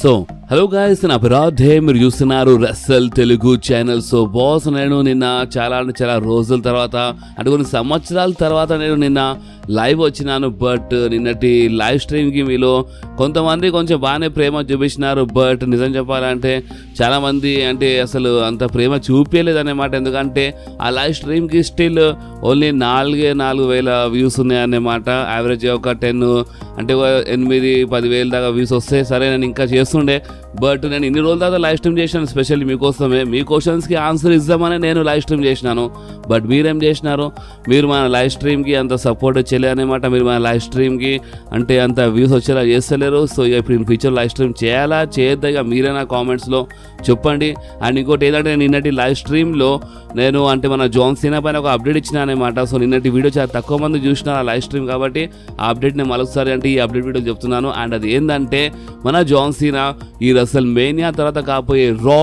So hello guys, నా అభిరాధే, మీరు చూస్తున్నారు Russell Telugu channel. So boss, నేను నిన్న చాలా రోజుల తర్వాత అంటే కొన్ని సంవత్సరాల తర్వాత నేను నిన్న లైవ్ వచ్చినాను. బట్ నిన్నటి లైవ్ స్ట్రీమ్కి మీలో కొంతమంది కొంచెం బాగానే ప్రేమ చూపించినారు. బట్ నిజం చెప్పాలంటే చాలామంది అంటే అసలు అంత ప్రేమ చూపించలేదు అన్నమాట. ఎందుకంటే ఆ లైవ్ స్ట్రీమ్కి స్టిల్ ఓన్లీ 4,000 వ్యూస్ ఉన్నాయన్నమాట. యావరేజ్ ఒక 10 అంటే 8-10 దాకా వ్యూస్ వస్తే సరే నేను ఇంకా చేస్తుండే. బట్ నేను ఇన్ని రోజుల తర్వాత లైవ్ స్ట్రీమ్ చేసినాను, స్పెషల్లీ మీకోసమే. మీ క్వశ్చన్స్కి ఆన్సర్ ఇద్దామని నేను లైవ్ స్ట్రీమ్ చేసినాను. బట్ మీరేం చేసినారు? మీరు మన లైవ్ స్ట్రీమ్కి అంత సపోర్ట్ చేయలేదన్నమాట. మీరు మన లైవ్ స్ట్రీమ్కి అంటే అంత వ్యూస్ వచ్చేలా చేస్తలేరు. సో ఇప్పుడు ఇన్ ఫ్యూచర్ లైవ్ స్ట్రీమ్ చేయాలా చేయొద్దా ఇక మీరే నా కామెంట్స్లో చెప్పండి. అండ్ ఇంకోటి ఏంటంటే నిన్నటి లైవ్ స్ట్రీమ్లో నేను అంటే మన జాన్ సీనా పైన ఒక అప్డేట్ ఇచ్చిన అనమాట. సో నిన్నటి వీడియో చాలా తక్కువ మంది చూసినారు ఆ లైవ్ స్ట్రీమ్, కాబట్టి ఆ అప్డేట్ నేను మరొకసారి అంటే ఈ అప్డేట్ వీడియో చెప్తున్నాను. అండ్ అది ఏంటంటే మన జాన్ సీనా ఈ రసల్ మేనియా తర్వాత కాబోయే రా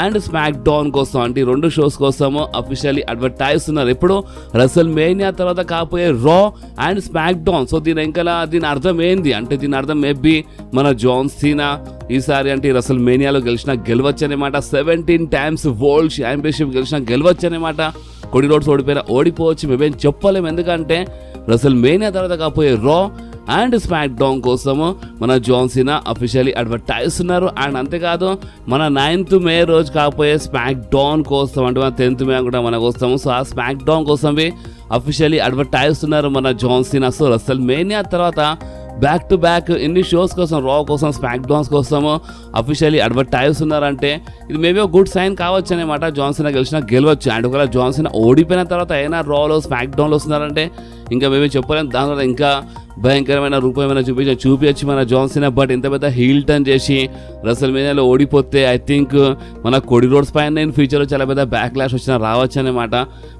అండ్ స్మాక్ డౌన్ కోసం అంటే 2 షోస్ కోసము అఫీషియల్లీ అడ్వర్టైజ్ ఉన్నారు. ఎప్పుడు రసల్ మేనియా తర్వాత కాబోయే రా అండ్ స్మాక్ డౌన్. సో దీని అర్థం ఏంది అంటే దీని అర్థం మేబీ మన జాన్ సీనా ఈసారి అంటే రసల్ మేనియాలో గెలవచ్చు అనమాట. 17 times వరల్డ్ ఛాంపియన్షిప్ గెలవచ్చు అనమాట. కొడి రోడ్స్ ఓడిపోవచ్చు, మేమేం చెప్పలేము. ఎందుకంటే రసల్ మేనియా తర్వాత కాబోయే రా అండ్ స్మాక్ డౌన్ కోసము మన జాన్ సీనా అఫీషియల్లీ అడ్వర్టైజ్ ఉన్నారు. అండ్ అంతేకాదు మన 9th మే రోజు కాకపోయే స్మాక్ డౌన్ కోసం అంటే మన 10th మే కూడా మన కోసము. సో ఆ స్మాక్ డౌన్ కోసం అఫీషియల్లీ అడ్వర్టైజ్ ఉన్నారు మన John Cena. So WrestleMania తర్వాత బ్యాక్ టు బ్యాక్ ఇన్ని షోస్ కోసం రా కోసం స్మాక్ డౌన్స్ కోసము అఫీషియల్లీ అడ్వర్టైజ్ ఉన్నారంటే ఇది మేబీ ఒక గుడ్ సైన్ కావచ్చు అనమాట. జాన్ సీనా గెలవచ్చు. అండ్ ఒకవేళ జాన్ సీనా ఓడిపోయిన తర్వాత అయినా రాలో స్మాక్ డౌన్లో వస్తున్నారంటే ఇంకా మేమే చెప్పలేము. దాని వల్ల ఇంకా భయంకరమైన రూపం ఏమైనా చూపించచ్చు మన జాన్ సీనా. బట్ ఇంత పెద్ద హీల్ టర్న్ చేసి రసల్ మేనియాలో ఓడిపోతే ఐ థింక్ మన కొడి రోడ్స్ పైన నేను ఫ్యూచర్లో చాలా పెద్ద బ్యాక్ క్లాష్ రావచ్చు అనమాట.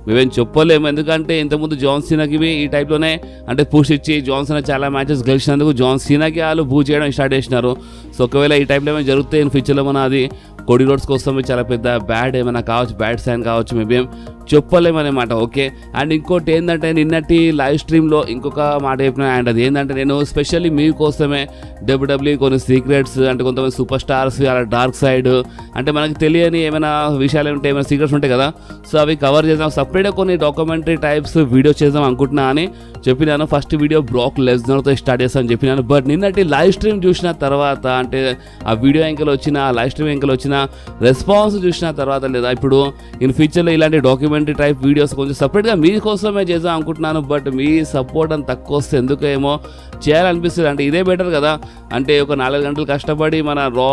మేమేం చెప్పలేము. ఎందుకంటే ఇంతకుముందు జాన్ సీనాకి ఈ టైప్లోనే అంటే పుష్ ఇచ్చి జాన్ సీనా చాలా మ్యాచెస్ గెలిచినందుకు జాన్ సీనాకి వాళ్ళు బూ చేయడం స్టార్ట్ చేసినారు. సో ఒకవేళ ఈ టైప్లో ఏమైనా జరుగుతాయి ఇన్ ఫ్యూచర్లో మన అది కొడి రోడ్స్ కోసం చాలా పెద్ద బ్యాడ్ ఏమైనా కావచ్చు, బ్యాడ్ సైన్ కావచ్చు, మేబీ ఏం చెప్పలేమన్నమాట. ఓకే. అండ్ ఇంకోటి ఏంటంటే నిన్నటి లైవ్ స్ట్రీమ్లో ఇంకొక మాట చెప్పిన. అండ్ అది ఏంటంటే నేను స్పెషల్లీ మీకోసమే WWE కొన్ని సీక్రెట్స్ అంటే కొంతమంది సూపర్ స్టార్స్ అలా డార్క్ సైడ్ అంటే మనకి తెలియని ఏమైనా విషయాలు ఉంటాయి, ఏమైనా సీక్రెట్స్ ఉంటాయి కదా. సో అవి కవర్ చేద్దాం, సపరేట్గా కొన్ని డాక్యుమెంటరీ టైప్స్ వీడియోస్ చేద్దాం అనుకుంటున్నా అని చెప్పినాను. ఫస్ట్ వీడియో బ్రాక్ లెస్నర్తో స్టార్ట్ చేస్తాను చెప్పినాను. బట్ నిన్నటి లైవ్ స్ట్రీమ్ చూసిన తర్వాత అంటే ఆ వీడియో యాంకల్ వచ్చిన లైవ్ స్ట్రీమ్ యాంకల్ వచ్చిన రెస్పాన్స్ చూసిన తర్వాత లేదా ఇప్పుడు ఇన్ ఫ్యూచర్లో ఇలాంటి డాక్యుమెంటరీ టైప్ వీడియోస్ కొంచెం సపరేట్గా మీకోసమే చేద్దాం అనుకుంటున్నాను. బట్ మీ సపోర్ట్ అని తక్కువ వస్తే ఎందుకేమో చేయాలనిపిస్తుంది. అంటే ఇదే బెటర్ కదా. అంటే ఒక 4 గంటలు కష్టపడి మన రా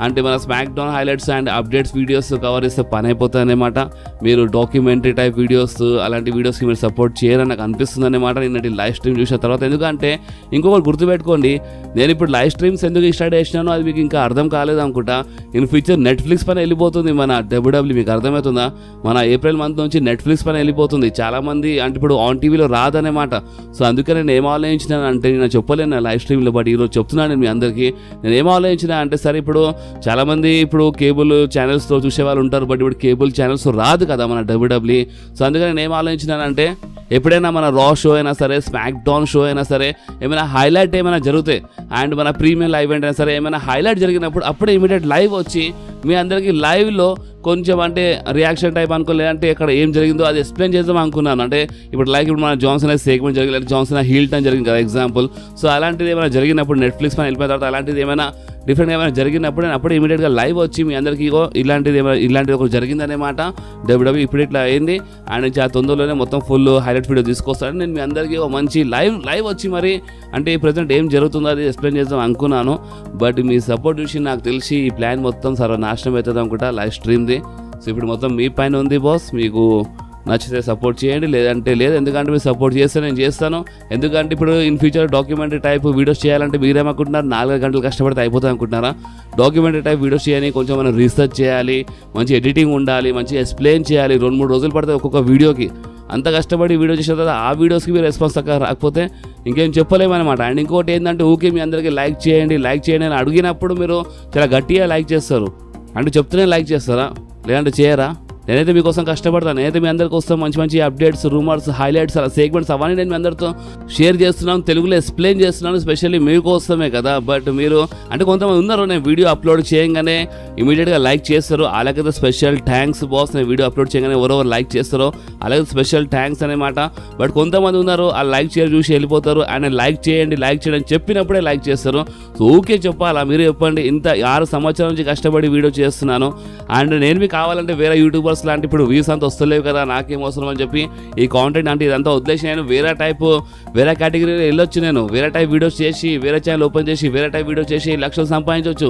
అంటే మన smack down highlights and updates videos cover చేస్తే పని అయిపోతుంది అనమాట. మీరు డాక్యుమెంటరీ టైప్ వీడియోస్ అలాంటి వీడియోస్కి మీరు సపోర్ట్ చేయాలని నాకు అనిపిస్తుంది అనమాట నిన్నటి లైవ్ స్ట్రీమ్ చూసిన తర్వాత. ఎందుకంటే ఇంకొకటి గుర్తుపెట్టుకోండి, నేను ఇప్పుడు లైవ్ స్ట్రీమ్స్ ఎందుకు స్టార్ట్ చేసినానో అది మీకు ఇంకా అర్థం కాలేదు అనుకుంటా. ఇన్ ఫ్యూచర్ నెట్ఫ్లిక్స్ పైన వెళ్ళిపోతుంది మన WWE. మీకు అర్థమవుతుందా? మన ఏప్రిల్ మంత్ నుంచి నెట్ఫ్లిక్స్ పైన వెళ్ళిపోతుంది. చాలామంది అంటే ఇప్పుడు ఆన్ టీవీలో రాదనమాట. సో అందుకే నేను ఏం ఆలోచించినాను అంటే నేను చెప్పలేను లైవ్ స్ట్రీమ్లో, బట్ ఈరోజు చెప్తున్నాను మీ అందరికీ. నేను ఏం ఆలోచించిన అంటే సరే ఇప్పుడు చాలామంది ఇప్పుడు కేబుల్ ఛానల్స్తో చూసే వాళ్ళు ఉంటారు, బట్ ఇప్పుడు కేబుల్ ఛానల్స్ రాదు కదా మన WWE. సో అందుకని నేను ఏం ఆలోచించినానంటే ఎప్పుడైనా మన రా షో అయినా సరే స్మాక్ డౌన్ షో అయినా సరే ఏమైనా హైలైట్ ఏమైనా జరుగుతాయి అండ్ మన ప్రీమియం లైవ్ అయినా సరే ఏమైనా హైలైట్ జరిగినప్పుడు అప్పుడే ఇమీడియట్ లైవ్ వచ్చి మీ అందరికీ లైవ్లో కొంచెం అంటే రియాక్షన్ టైప్ అనుకోలేదంటే ఇక్కడ ఏం జరిగిందో అది ఎక్స్ప్లెయిన్ చేద్దాం అనుకున్నాను. అంటే ఇప్పుడు మన జాన్ సీనా సెగ్మెంట్ జరిగింది, జాన్ సీనా హీల్ టర్న్ జరిగింది కదా ఎగ్జాంపుల్. సో అలాంటిది ఏమైనా జరిగినప్పుడు నెట్ఫ్లిక్స్ పైన వెళ్ళిపోయిన తర్వాత అలాంటిది ఏమైనా డిఫరెంట్గా ఏమైనా జరిగినప్పుడు నేను అప్పుడే ఇమీడియట్గా లైవ్ వచ్చి మీ అందరికీ ఇలాంటిది ఒకటి జరిగిందనేమాట. WWE ఇప్పుడు ఇట్లా అయింది అండ్ చాలా తొందరలోనే మొత్తం ఫుల్ హైలైట్ వీడియో తీసుకొస్తాను. నేను మీ అందరికీ మంచి లైవ్ వచ్చి మరి అంటే ప్రజెంట్ ఏం జరుగుతుందో అది ఎక్స్ప్లెయిన్ చేద్దాం అనుకున్నాను. బట్ మీ సపోర్ట్ చూసి నాకు తెలిసి ఈ ప్లాన్ మొత్తం సర్వనాశనం అవుతుంది అనుకుంటా లైవ్ స్ట్రీమ్ది. సో ఇప్పుడు మొత్తం మీ పైన ఉంది బాస్. మీకు నచ్చితే సపోర్ట్ చేయండి, లేదంటే లేదు. ఎందుకంటే మీరు సపోర్ట్ చేస్తే నేను చేస్తాను. ఎందుకంటే ఇప్పుడు in future documentary type videos చేయాలంటే మీరేమనుకుంటున్నారు 4 గంటలు కష్టపడితే అయిపోతుంది అనుకుంటున్నారా? డాక్యుమెంటరీ టైప్ వీడియోస్ చేయని కొంచెం మనం రీసెర్చ్ చేయాలి, మంచి ఎడిటింగ్ ఉండాలి, మంచి ఎక్స్ప్లెయిన్ చేయాలి. 2-3 రోజులు పడుతుంది ఒక్కొక్క వీడియోకి. అంత కష్టపడి వీడియో చేసిన తర్వాత ఆ వీడియోస్కి మీరు రెస్పాన్స్ రాకపోతే ఇంకేం చెప్పలేమన్నమాట. అండ్ ఇంకోటి ఏంటంటే ఊకే మీ అందరికీ లైక్ చేయండి అని అడిగినప్పుడు మీరు చాలా గట్టిగా లైక్ చేస్తారు. అంటే చెప్తూనే లైక్ చేస్తారా, లేదంటే చేయరా? నేనైతే మీకోసం కష్టపడతాను. నేనైతే మీ అందరి కోసం మంచి మంచి అప్డేట్స్, రూమర్స్, హైలైట్స్, అలా సెగ్మెంట్స్ అవన్నీ నేను మీ అందరితో షేర్ చేస్తున్నాను, తెలుగులో ఎక్స్ప్లెయిన్ చేస్తున్నాను, స్పెషల్లీ మీకోసమే కదా. బట్ మీరు అంటే కొంతమంది ఉన్నారు, నేను వీడియో అప్లోడ్ చేయగానే ఇమీడియట్గా లైక్ చేస్తారు, అలాగైతే స్పెషల్ థ్యాంక్స్ బాస్, నేను వీడియో అప్లోడ్ చేయగానే ఎవరెవరు లైక్ చేస్తారో అలాగే స్పెషల్ థ్యాంక్స్ అనమాట. బట్ కొంతమంది ఉన్నారు ఆ లైక్ చేయరు, చూసి వెళ్ళిపోతారు. అండ్ లైక్ చేయండి అని చెప్పినప్పుడే లైక్ చేస్తారు. సో ఓకే చెప్పాలా, మీరు చెప్పండి. ఇంత 6 సంవత్సరాల నుంచి కష్టపడి వీడియో చేస్తున్నాను. అండ్ నేను మీకు కావాలంటే వేరే యూట్యూబర్స్ లాంటి ఇప్పుడు వ్యూస్ అంతా వస్తలేవు కదా, నాకేం అవసరం అని చెప్పి ఈ కాంటెంట్ అంటే ఇదంతా వదిలేసి నేను వేరే కేటగిరీలో వెళ్ళొచ్చు. నేను వేరే టైప్ వీడియోస్ చేసి, వేరే ఛానల్ ఓపెన్ చేసి, వేరే టైప్ వీడియోస్ చేసి లక్షలు సంపాదించవచ్చు.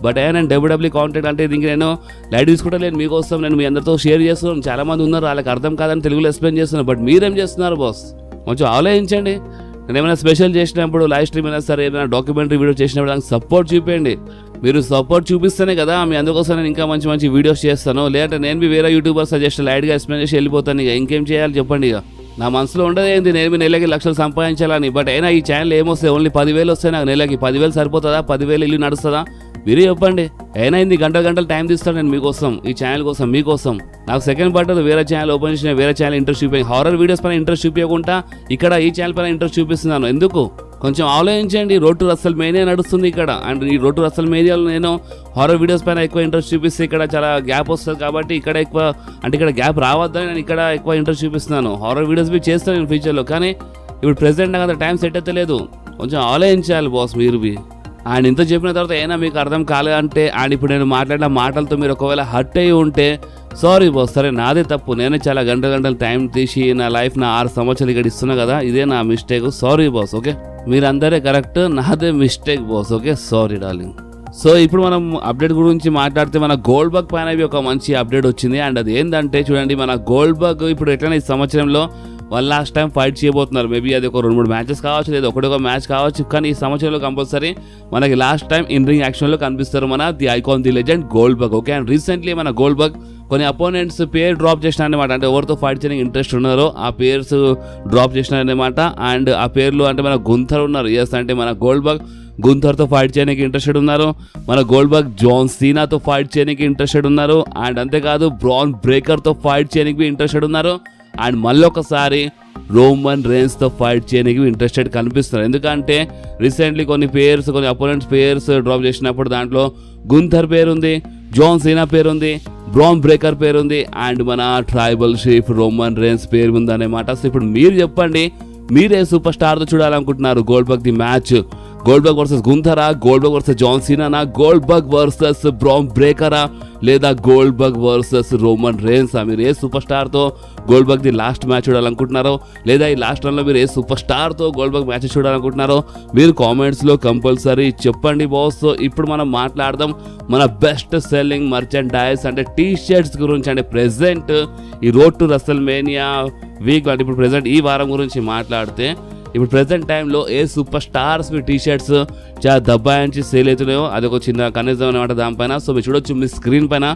బట్ నేను డబ్ల్యూడబ్ల్యూ కాంటెంట్ అంటే దీనికి నేను లైట్ తీసుకుంటలేను. మీకోసం నేను మీ అందరితో షేర్ చేస్తున్నాను. చాలామంది ఉన్నారు వాళ్ళకి అర్థం కాదని తెలుగులో ఎక్స్ప్లెయిన్ చేస్తున్నాను. బట్ మీరేం చేస్తున్నారు బాస్, కొంచెం ఆలోచించండి. నేను ఏమైనా స్పెషల్ చేసినప్పుడు, లైవ్ స్ట్రీమ్ అయినా సరే, ఏమైనా డాక్యుమెంటరీ వీడియో చేసినప్పుడు దానికి సపోర్ట్ చూపించండి. మీరు సపోర్ట్ చూపిస్తేనే కదా మీ అందుకోసం నేను ఇంకా మంచి మంచి వీడియోస్ చేస్తాను. లేదంటే నేను వేరే యూట్యూబర్ సజెస్ట్ లైట్గా ఎక్స్ప్లెయిన్ చేసి వెళ్ళిపోతాను. ఇక ఇంకేం చేయాలి చెప్పండి. ఇక నా మనసులో ఉండదు ఏంటి నేను నెలకి లక్షలు సంపాదించాలని. బట్ అయినా ఈ ఛానల్ ఏమొస్తాయి, ఓన్లీ 10,000 వస్తాయి నాకు నెలకి. 10,000 సరిపోతుందా? 10,000 ఇల్లు నడుస్తుందా? మీరే చెప్పండి. అయినా ఇది గంటలు టైం తీస్తాను నేను మీకోసం, ఈ ఛానల్ కోసం, మీకోసం. నాకు సెకండ్ పార్ట్ వేరే ఛానల్ ఓపెన్ చేసిన, వేరే ఛానల్ ఇంట్రెస్ట్ చూపించి, హారర్ వీడియోస్ పైన ఇంట్రెస్ట్ చూపించకుండా ఇక్కడ ఈ ఛానల్ పైన ఇంట్రెస్ట్ చూపిస్తున్నాను. ఎందుకు కొంచెం ఆలోచించండి. రోడ్ టు రసల్ మేనియా నడుస్తుంది ఇక్కడ. అండ్ ఈ రోడ్ టు రసల్ మేనియాలో నేను హారర్ వీడియోస్ పైన ఎక్కువ ఇంట్రెస్ట్ చూపిస్తే ఇక్కడ చాలా గ్యాప్ వస్తుంది కాబట్టి ఇక్కడ ఎక్కువ, అంటే ఇక్కడ గ్యాప్ రావద్దని నేను ఇక్కడ ఎక్కువ ఇంట్రెస్ట్ చూపిస్తున్నాను. హారర్ వీడియోస్ బి చేస్తాను నేను ఫ్యూచర్లో, కానీ ఇప్పుడు ప్రెసెంట్ నాకు అంత టైం సెట్ అయితే లేదు. కొంచెం ఆలోచించాలి బాస్ మీరు బి. అండ్ ఇంత చెప్పిన తర్వాత అయినా మీకు అర్థం కాలేదంటే, అండ్ ఇప్పుడు నేను మాట్లాడిన మాటలతో మీరు ఒకవేళ హర్ట్ అయ్యి ఉంటే సారీ బాస్, సరే నాదే తప్పు. నేనే చాలా గంటలు టైం తీసి నా లైఫ్ నా 6 సంవత్సరాలు ఇక్కడ ఇస్తున్నా కదా, ఇదే నా మిస్టేక్. Sorry boss. ఓకే, మీరందరే కరెక్ట్, నాదే mistake boss. Okay, sorry darling. So ఇప్పుడు మనం అప్డేట్ గురించి మాట్లాడితే మన గోల్డ్ బగ్ పైన ఒక మంచి అప్డేట్ వచ్చింది. అండ్ అది ఏంటంటే చూడండి, మన గోల్డ్ బగ్ ఇప్పుడు ఎట్లయినా ఈ సంవత్సరంలో వాళ్ళు లాస్ట్ టైం ఫైట్ చేయబోతున్నారు. మేబీ అది ఒక 2-3 మ్యాచెస్ కావచ్చు, లేదా ఒకటి మ్యాచ్ కావచ్చు. కానీ ఈ సంవత్సరంలో కంపల్సరీ మనకి లాస్ట్ టైం ఇన్ రింగ్ యాక్షన్లో కనిపిస్తారు మన the icon, the legend gold bug. Okay, and recently మన గోల్డ్ బగ్ కొన్ని అపోనెంట్స్ పేరు డ్రాప్ చేసిన అనమాట. అంటే ఎవరితో ఫైట్ చేయడానికి ఇంట్రెస్ట్ ఉన్నారో ఆ పేర్స్ డ్రాప్ చేసిన అనమాట. అండ్ ఆ పేర్లు అంటే మన గుంథర్ ఉన్నారు. ఎస్, అంటే మన గోల్డ్ బగ్ గుంథర్తో ఫైట్ చేయడానికి ఇంట్రెస్టెడ్ ఉన్నారు. మన గోల్డ్ బగ్ జాన్ సీనాతో ఫైట్ చేయడానికి ఇంట్రెస్టెడ్ ఉన్నారు. అండ్ అంతేకాదు బ్రాన్ బ్రేకర్తో ఫైట్ చేయడానికి ఇంట్రెస్టెడ్ ఉన్నారు. అండ్ మళ్ళీ ఒకసారి రోమన్ రేన్స్తో ఫైట్ చేయడానికి ఇంట్రెస్టెడ్ కనిపిస్తున్నారు. ఎందుకంటే రీసెంట్లీ కొన్ని అపోనెంట్స్ పేర్స్ డ్రాప్ చేసినప్పుడు దాంట్లో గుంథర్ పేరుంది, జాన్ సీనా పేరుంది, బ్రాన్ బ్రేకర్ పేరుంది, అండ్ మన ట్రైబల్ చీఫ్ రోమన్ రేన్స్ పేరు ఉంది అనమాట. సో ఇప్పుడు మీరు చెప్పండి, మీరే సూపర్ స్టార్తో చూడాలనుకుంటున్నారు Goldberg the match? Goldberg versus గుంథరా, గోల్డ్ బగ్ వర్సెస్ జాన్ సీనానా, గోల్డ్ బగ్ వర్సెస్ బ్రాన్ బ్రేకరా, లేదా గోల్డ్ బగ్ వర్సెస్ రోమన్ రేన్సా? మీరు ఏ సూపర్ స్టార్తో Goldberg the last match చూడాలనుకుంటున్నారో, లేదా ఈ లాస్ట్ రన్లో మీరు ఏ సూపర్ స్టార్తో గోల్డ్ బగ్ మ్యాచ్ చూడాలనుకుంటున్నారో మీరు కామెంట్స్లో కంపల్సరీ చెప్పండి బాస్. సో ఇప్పుడు మనం మాట్లాడదాం మన బెస్ట్ సెల్లింగ్ మర్చెండైజ్ అంటే టీ షర్ట్స్ గురించి. అంటే ప్రెజెంట్ ఈ road to Russell mania week అంటే ఇప్పుడు ప్రెజెంట్ ఈ వారం గురించి మాట్లాడితే, ఇప్పుడు ప్రెజెంట్ టైంలో ఏ సూపర్ స్టార్స్ మీ టీ షర్ట్స్ చాలా దబ్బాయించి సేల్ అవుతున్నాయో అది ఒక చిన్న కనీసం అనమాట దానిపైన. సో మీరు చూడొచ్చు మీ స్క్రీన్ పైన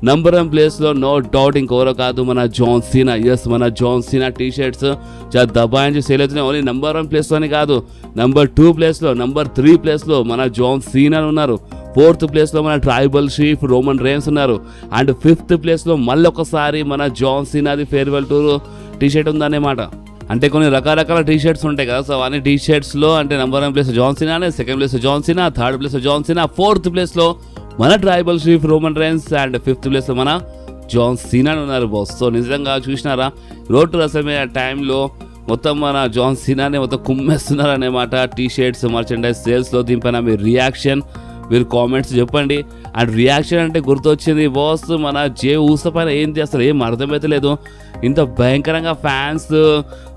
నంబర్ 1 ప్లేస్లో నో డౌట్ ఇంకెవరో కాదు మన జాన్ సీనా. ఎస్, మన జాన్ సీనా టీ షర్ట్స్ చాలా దబ్బాయించి సేల్ అవుతున్నాయి. ఓన్లీ నంబర్ 1 ప్లేస్లోనే కాదు, నంబర్ 2 ప్లేస్లో, నంబర్ 3 ప్లేస్లో మన జాన్ సీనా ఉన్నారు. 4th ప్లేస్లో మన ట్రైబల్ చీఫ్ రోమన్ రేన్స్ ఉన్నారు. అండ్ 5th ప్లేస్లో మళ్ళీ ఒకసారి మన జాన్ సీనాది ఫేర్వెల్ టూర్ టీ షర్ట్ ఉందన్నమాట. అంటే కొన్ని రకరకాల టీ షర్ట్స్ ఉంటాయి కదా. సో అవన్నీ టీ షర్ట్స్లో అంటే నెంబర్ 1 ప్లేస్ జాన్ సీనానే, second place John Cena, 3rd place John Cena, 4th ప్లేస్లో మన tribal chief Roman Reigns, and 5th ప్లేస్లో మన జాన్ సీనా ఉన్నారు బాస్. సో నిజంగా చూసినారా, రోడ్ టు రసల్ మేనియా టైంలో మొత్తం మన జాన్ సీనానే మొత్తం కుమ్మేస్తున్నారు అన్నమాట టీ షర్ట్స్ మర్చెండైజ్ సేల్స్లో. దీనిపైన మీ రియాక్షన్, మీరు కామెంట్స్ చెప్పండి. అండ్ రియాక్షన్ అంటే గుర్తొచ్చింది బాస్, మన జే ఊస పైన ఏంటి అసలు ఏం అర్థమైతే లేదు. ఇంత భయంకరంగా ఫ్యాన్స్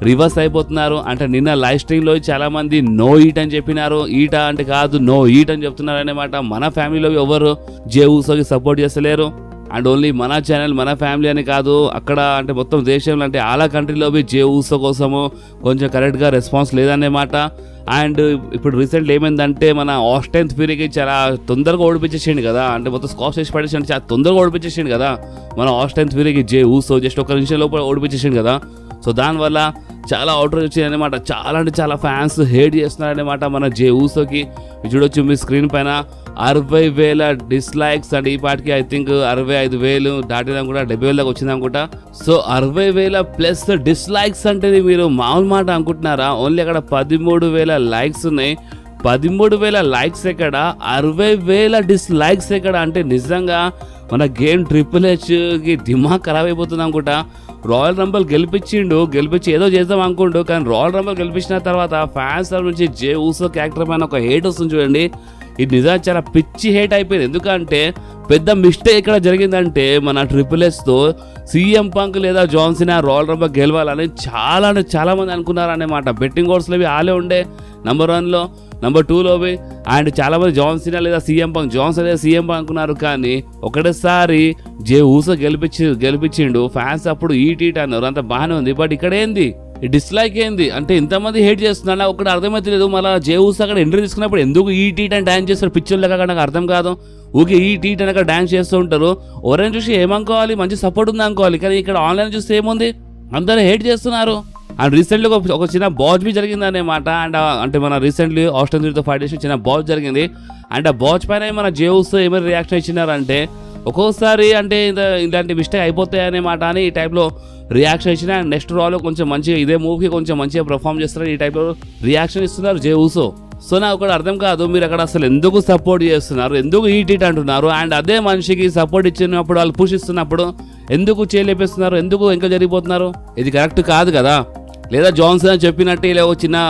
రివర్స్ అయిపోతున్నారు. అంటే నిన్న లైవ్ స్ట్రీమ్లో చాలామంది నో ఈట్ అని చెప్పినారు. ఈట అంటే కాదు, నో ఈట్ అని చెప్తున్నారు అన్నమాట. మన ఫ్యామిలీలో ఎవరు జే ఊసోకి సపోర్ట్ చేస్తలేరు. అండ్ ఓన్లీ మన ఛానల్, మన ఫ్యామిలీ అని కాదు, అక్కడ అంటే మొత్తం దేశంలో అంటే ఆలా కంట్రీలో జే ఊసో కోసము కొంచెం కరెక్ట్గా రెస్పాన్స్ లేదన్నమాట. అండ్ ఇప్పుడు రీసెంట్లీ ఏమైందంటే మన ఆస్టన్ థియరీకి చాలా తొందరగా ఓడిపించేసిండు కదా. అంటే మొత్తం స్కాచ్ చేసి పడేసి చాలా తొందరగా ఓడిపించేసిండు కదా మన ఆస్టన్ థియరీకి జే ఊసో. జస్ట్ 1 నిమిషం లోపల ఓడిపించేసిండు కదా. సో దానివల్ల చాలా అవుటర్ వచ్చింది అనమాట. చాలా అంటే చాలా ఫ్యాన్స్ హేట్ చేస్తున్నారనమాట మన జే ఊసోకి. చూడొచ్చు మీ స్క్రీన్ పైన 60,000 డిస్లైక్స్ అండ్ ఈ పాటికి ఐ థింక్ 65,000 దాటినా కూడా 70,000 దాకా వచ్చింది అనుకుంటా. సో 60,000 ప్లస్ డిస్లైక్స్ అంటే మీరు మామూలు మాట అనుకుంటున్నారా? ఓన్లీ అక్కడ 13,000 లైక్స్ ఉన్నాయి. 13,000 లైక్స్ ఎక్కడ, 60,000 డిస్లైక్స్ ఎక్కడ అంటే నిజంగా మన గేమ్ ట్రిపుల్ హెచ్కి దిమాగ్ ఖరాబ్ అయిపోతుంది అనుకుంటా. రాయల్ రంబల్ గెలిపించి ఏదో చేద్దాం అనుకుంటూ, కానీ రాయల్ రంబల్ గెలిపించిన తర్వాత ఫ్యాన్స్ నుంచి జే ఊసో క్యారెక్టర్ పైన ఒక హేట్ వస్తుంది చూడండి. ఇది నిజంగా చాలా పిచ్చి హేట్ అయిపోయింది. ఎందుకంటే పెద్ద మిస్టేక్ ఇక్కడ జరిగిందంటే మన ట్రిపుల్ హెచ్తో సీఎం పంక్ లేదా జాన్ సీనా రాయల్ రంబల్ గెలవాలని చాలా మంది అనుకున్నారన్నమాట. బెట్టింగ్ ఓట్స్లో ఆలే ఉండే నెంబర్ 1లో, నెంబర్ 2లోవి అండ్ చాలామంది జాన్ సీనా లేదా సీఎం పంక్ అనుకున్నారు. కానీ ఒకటేసారి జే ఊసో గెలిపించిండు. ఫ్యాన్స్ అప్పుడు ఈటీట్ అన్నారు, అంత బాగానే ఉంది. బట్ ఇక్కడ ఏంది డిస్లైక్ ఏంది అంటే ఇంతమంది హేట్ చేస్తున్నా ఒకటి అర్థమైతే. మళ్ళీ జే ఊసో అక్కడ ఎంట్రీ తీసుకున్నప్పుడు ఎందుకు ఈటీట్ అని డాన్స్ చేస్తారు పిక్చర్ లెక్క నాకు అర్థం కాదు. ఊకే ఈటీట్ అని అక్కడ డాన్స్ చేస్తూ ఉంటారు. ఎవరైనా చూసి ఏమనుకోవాలి, మంచి సపోర్ట్ ఉంది అనుకోవాలి. కానీ ఇక్కడ ఆన్లైన్ చూస్తే ఏముంది, అందరూ హేట్ చేస్తున్నారు. అండ్ రీసెంట్లీ ఒక చిన్న బాచ్ బి జరిగింది అనమాట. అండ్ అంటే మన రీసెంట్లీ ఆస్ట్రేలియాతో ఫైట్ చేసి చిన్న బాచ్ జరిగింది. అండ్ ఆ బాచ్ పైన మన జే ఊసో ఏమైనా రియాక్షన్ ఇచ్చినారంటే ఒక్కోసారి అంటే ఇలాంటి మిస్టేక్ అయిపోతాయన్నమాట అని ఈ టైప్లో రియాక్షన్ ఇచ్చిన. నెక్స్ట్ రాలో కొంచెం మంచిగా ఇదే మూవీకి కొంచెం మంచిగా పర్ఫామ్ చేస్తారు, ఈ టైప్లో రియాక్షన్ ఇస్తున్నారు జే ఊసో. సో నాకు ఒకటి అర్థం కాదు, మీరు అక్కడ అసలు ఎందుకు సపోర్ట్ చేస్తున్నారు, ఎందుకు ఈటీట్ అంటున్నారు? అండ్ అదే మనిషికి సపోర్ట్ ఇచ్చినప్పుడు వాళ్ళు పుష్ ఇస్తున్నప్పుడు ఎందుకు చేయలేపిస్తున్నారు, ఎందుకు ఇంకా జరిగిపోతున్నారు? ఇది కరెక్ట్ కాదు కదా. లేదా జాన్ సీనా చెప్పినట్టు ఇలా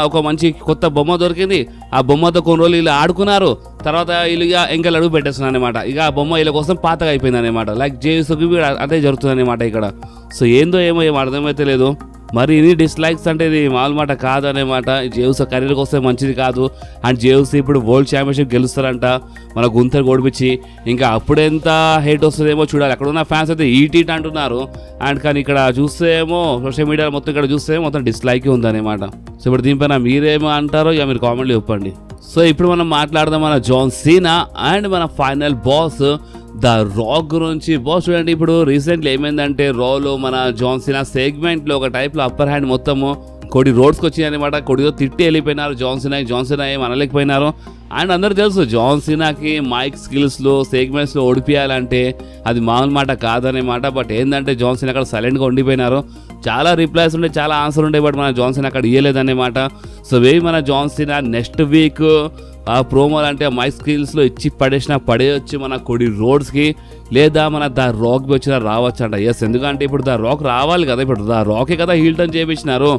ఒక మంచి కొత్త బొమ్మ దొరికింది, ఆ బొమ్మతో కొన్ని రోజులు ఇలా ఆడుకున్నారు, తర్వాత వీళ్ళు ఇంకా అడుగు పెట్టేస్తున్నారు అనమాట. ఇక ఆ బొమ్మ వీళ్ళ కోసం పాతగా అయిపోయింది అనమాట. లైక్ జేయూసోకి అదే జరుగుతుంది అనమాట ఇక్కడ. సో ఏందో ఏమో అర్థమైతే లేదు. మరి ఇది డిస్లైక్స్ అంటే ఇది మామూలు మాట కాదు అనమాట. జేయూసో కెరీర్కి వస్తే మంచిది కాదు. అండ్ జేయూసో ఇప్పుడు వరల్డ్ ఛాంపియన్షిప్ గెలుస్తారంట మన గుంతలు ఓడిపించి. ఇంకా అప్పుడెంత హేట్ వస్తుందేమో చూడాలి. అక్కడ ఉన్న ఫ్యాన్స్ అయితే ఈటీట్ అంటున్నారు. అండ్ కానీ ఇక్కడ చూస్తే ఏమో సోషల్ మీడియా మొత్తం ఇక్కడ చూస్తే మొత్తం డిస్లైకే ఉందన్నమాట. సో ఇప్పుడు దీనిపైన మీరేమో అంటారో ఇక మీరు కామెంట్లు చెప్పండి. సో ఇప్పుడు మనం మాట్లాడదాం మన జాన్ సీనా అండ్ మన ఫైనల్ బాస్ ద రాక్ గురించి. బాస్ చూడండి, ఇప్పుడు రీసెంట్లీ ఏమైందంటే రాలో మన జాన్ సీనా సెగ్మెంట్లో ఒక టైప్లో అప్పర్ హ్యాండ్ మొత్తము కొడి రోడ్స్కి వచ్చింది అనమాట. కొడితో తిట్టి వెళ్ళిపోయినారు జాన్ సీనా ఏం అనలేకపోయినారు. అండ్ అందరూ తెలుసు జాన్ సీనాకి మైక్ స్కిల్స్లో సెగ్మెంట్స్లో ఓడిపియాలంటే అది మామూలు మాట కాదనేమాట. బట్ ఏంటంటే జాన్ సీనా అక్కడ సైలెంట్గా ఉండిపోయినారు. చాలా రిప్లైస్ ఉండే, చాలా ఆన్సర్ ఉండే, బట్ మన జాన్ సీనా అక్కడ ఇయ్యలేదన్నమాట. సో మన జాన్ సీనా నెక్స్ట్ వీక్ ఆ ప్రోమోలు అంటే మైక్ స్కిల్స్లో ఇచ్చి పడేయొచ్చు మన కొడి రోడ్స్కి, లేదా మన ద రాక్కి వచ్చినా రావచ్చు అంట. ఎస్, ఎందుకంటే ఇప్పుడు ద రాక్ రావాలి కదా. ఇప్పుడు ద రాకే కదా హీల్ టర్న్ చేయించినారు,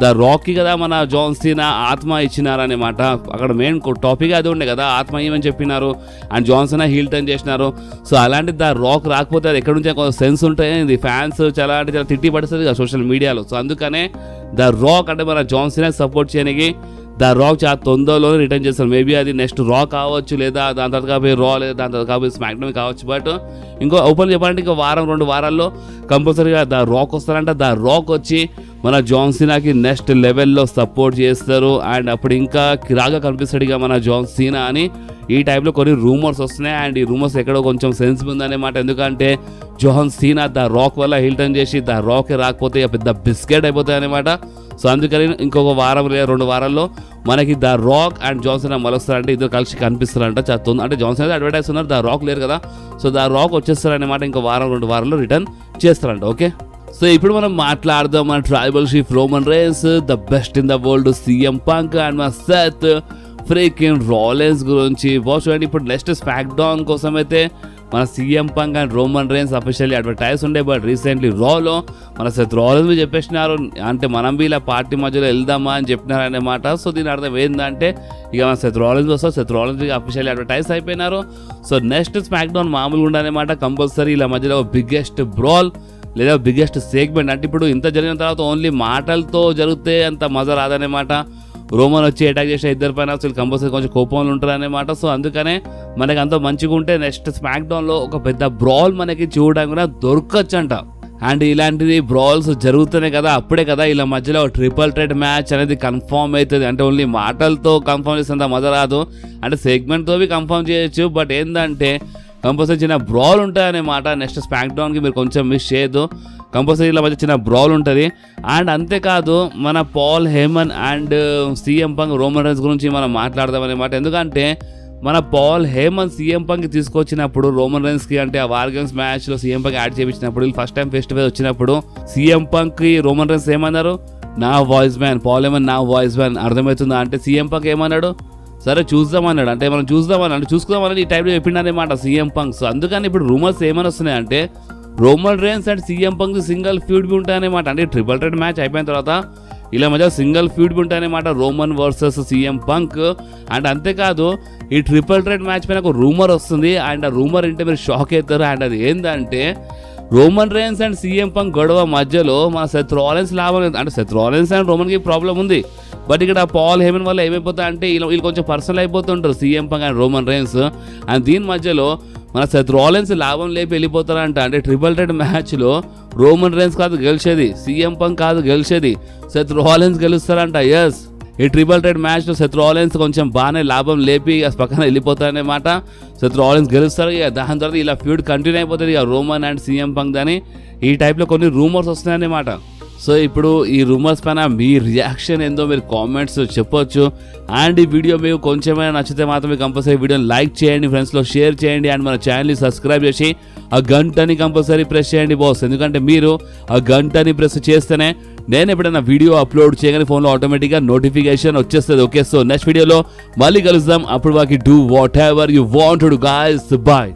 ద రాక్కి కదా మన జాన్ సీనా ఆత్మ ఇచ్చినారనమాట. అక్కడ మెయిన్ టాపిక్ అది ఉండే కదా, ఆత్మ ఏమని చెప్పినారు. And John Cena heel turn చేసినారు. సో అలాంటి ద రాక్ రాకపోతే అది ఎక్కడి నుంచి కొంచెం సెన్స్ ఉంటాయి. ఇది ఫ్యాన్స్ చాలా అంటే చాలా తిట్టి పడుతుంది కదా సోషల్ మీడియాలో. సో అందుకనే ద రాక్ అంటే మన జాన్ సీనాకి సపోర్ట్ చేయడానికి ద రాక్ చాలా తొందరలోనే రిటర్న్ చేస్తారు. మేబీ అది నెక్స్ట్ రా కావచ్చు, లేదా దాని తర్వాత కాబట్టి రా, లేదా దాని తర్వాత కాబట్టి స్మాక్ డౌన్ కావచ్చు. బట్ ఇంకో ఓపెన్ చెప్పాలంటే ఇంకో 1-2 వారాల్లో కంపల్సరీగా ద రాక్ వస్తారంట. ద రాక్ వచ్చి మన జాన్ సీనాకి నెక్స్ట్ లెవెల్లో సపోర్ట్ చేస్తారు. అండ్ అప్పుడు ఇంకా కిరాగా కనిపిస్తాడు ఇక మన జాన్ సీనా అని ఈ టైప్లో కొన్ని రూమర్స్ వస్తున్నాయి. అండ్ ఈ రూమర్స్ ఎక్కడో కొంచెం సెన్స్ ఉందన్నమాట. ఎందుకంటే జాన్ సీనా ద రాక్ వల్ల హీల్ టర్న్ చేసి ద రాక్ రాకపోతే ఇక పెద్ద బిస్కెట్ అయిపోతాయి అనమాట. సో అందుకని ఇంకొక 1 లేదా 2 వారాల్లో మనకి the Rock and John Cena మలుస్తారంటే ఇద్దరు కలిసి కనిపిస్తారంట. అంటే జాన్ సీనా అడ్వర్టైజ్ ఉన్నారు, ద రాక్ లేరు కదా. సో ద రాక్ వచ్చేస్తారనమాట. ఇంకో 1-2 వారాల్లో రిటర్న్ చేస్తారంట. ఓకే, సో ఇప్పుడు మనం మాట్లాడదాం మన tribal chief Roman rains, the best in the world CM Punk and మన సెత్ ఫ్రీకిన్ రాలెన్స్ గురించి. బాస్ చూడండి, ఇప్పుడు నెక్స్ట్ స్మాక్ డౌన్ కోసం అయితే మన CM Punk and Roman rains officially advertise ఉండే. బట్ రీసెంట్లీ రాలో మన సెత్ రాలెన్స్ చెప్పేసినారు, అంటే మనం ఇలా పార్టీ మధ్యలో వెళ్దామా అని చెప్పినారు అన్నమాట. సో దీని అర్థం ఏంటంటే ఇక మన సెత్ రాలెన్స్ వస్తారు, సెత్ రాలెన్స్ అఫీషియల్లీ అడ్వర్టైజ్ అయిపోయినారు. సో నెక్స్ట్ స్మాక్ డౌన్ మామూలుగా ఉండనమాట. కంపల్సరీ ఇలా మధ్యలో బిగ్గెస్ట్ బ్రాల్ లేదా బిగ్గెస్ట్ సెగ్మెంట్. అంటే ఇప్పుడు ఇంత జరిగిన తర్వాత ఓన్లీ మాటలతో జరిగితే అంత మజా రాదన్నమాట. రోమన్ వచ్చి అటాక్ చేసే ఇద్దరు పైన అసలు కంపల్సరీ కొంచెం కోపంలో ఉంటారు అన్నమాట. సో అందుకనే మనకి అంత మంచిగా ఉంటే నెక్స్ట్ స్మాక్ డౌన్లో ఒక పెద్ద బ్రాల్ మనకి చూడడానికి కూడా దొరకచ్చంట. అండ్ ఇలాంటిది బ్రాల్స్ జరుగుతున్నాయి కదా, అప్పుడే కదా ఇలా మధ్యలో ట్రిపుల్ థ్రెట్ మ్యాచ్ అనేది కన్ఫర్మ్ అవుతుంది. అంటే ఓన్లీ మాటలతో కన్ఫర్మ్ చేసేంత మజా రాదు, అంటే సెగ్మెంట్తో కన్ఫర్మ్ చేయొచ్చు. బట్ ఏంటంటే కంపల్సరీ చిన్న బ్రాల్ ఉంటాయన్నమాట. నెక్స్ట్ స్మాక్ డౌన్కి మీరు కొంచెం మిస్ చేయొద్దు. కంపల్సరీ ఇలా మధ్య చిన్న బ్రాల్ ఉంటుంది. అండ్ అంతేకాదు మన Paul Heyman and CM Punk Roman Reigns గురించి మనం మాట్లాడదాం అన్నమాట. ఎందుకంటే మన పాల్ హేమన్ సీఎం పంక్ తీసుకొచ్చినప్పుడు రోమన్ రైన్స్కి అంటే ఆ వార్ గేమ్స్ మ్యాచ్లో సీఎం పంక్ యాడ్ చేయించినప్పుడు వీళ్ళు ఫస్ట్ టైం ఫెస్టివల్ వచ్చినప్పుడు సీఎం పంక్కి రోమన్ రైన్స్ ఏమన్నారు, నా వాయిస్ మ్యాన్, పాల్ హేమన్ నా వాయిస్ మ్యాన్, అర్థమవుతుందా అంటే సీఎం పంక్ ఏమన్నాడు, సరే చూద్దామన్నాడు. అంటే మనం చూద్దామని అంటే చూసుకుందామని ఈ టైంలో చెప్పిండనమాట సీఎం పంక్. సో అందుకని ఇప్పుడు రూమర్స్ ఏమని వస్తున్నాయి అంటే Roman Reigns and CM punk single feud ఉంటాయన్నమాట. అంటే ట్రిపుల్ థ్రెట్ మ్యాచ్ అయిపోయిన తర్వాత ఇలా మధ్య సింగిల్ ఫ్యూడ్ ఉంటాయన్నమాట, Roman versus CM Punk. And అంతేకాదు ఈ ట్రిపుల్ థ్రెట్ మ్యాచ్ పైన ఒక రూమర్ వస్తుంది. అండ్ ఆ రూమర్ అంటే మీరు షాక్ అవుతారు. అండ్ అది ఏంటంటే Roman Reigns and CM Punk గొడవ మధ్యలో మన సెత్ రాలిన్స్ లాభం లేదు. అంటే సెత్ రాలిన్స్ అండ్ రోమన్కి ప్రాబ్లం ఉంది, బట్ ఇక్కడ పాల్ హేమన్ వల్ల ఏమైపోతా అంటే వీళ్ళు కొంచెం పర్సనల్ అయిపోతుంటారు CM Punk and Roman Reigns. And దీని మధ్యలో మన సెత్ రాలిన్స్ లాభం లేపి వెళ్ళిపోతారంట. అంటే ట్రిపుల్ థ్రెట్ మ్యాచ్లో రోమన్ రైన్స్ కాదు గెలిచేది, సీఎం పంక్ కాదు గెలిచేది, సెత్ రాలిన్స్ గెలుస్తారంట. ఎస్, ఈ ట్రిపుల్ థ్రెట్ మ్యాచ్లో సెత్ రాలిన్స్ కొంచెం బాగానే లాభం లేపి పక్కన వెళ్ళిపోతారన్నమాట. సెత్ రాలిన్స్ గెలుస్తారు. ఇక దాని తర్వాత ఇలా ఫ్యూడ్ కంటిన్యూ అయిపోతుంది ఇక రోమన్ అండ్ సీఎం పంక్ దాని. ఈ టైప్లో కొన్ని రూమర్స్ వస్తున్నాయన్నమాట. సో ఇప్పుడు ఈ రూమర్స్ పైన మీ రియాక్షన్ ఏందో మీరు కామెంట్స్ చెప్పొచ్చు. అండ్ ఈ వీడియో మీకు కొంచెమైనా నచ్చితే మాత్రమే కంపల్సరీ వీడియోని లైక్ చేయండి, ఫ్రెండ్స్లో షేర్ చేయండి, అండ్ మన ఛానల్ని సబ్స్క్రైబ్ చేసి ఆ గంటని కంపల్సరీ ప్రెస్ చేయండి బాస్. ఎందుకంటే మీరు ఆ గంటని ప్రెస్ చేస్తేనే నేను ఎప్పుడైనా వీడియో అప్లోడ్ చేయగానే ఫోన్లో ఆటోమేటిక్గా నోటిఫికేషన్ వచ్చేస్తుంది. ఓకే, సో నెక్స్ట్ వీడియోలో మళ్ళీ కలుద్దాం. అప్పుడు వాకి do whatever you want to guys. Bye.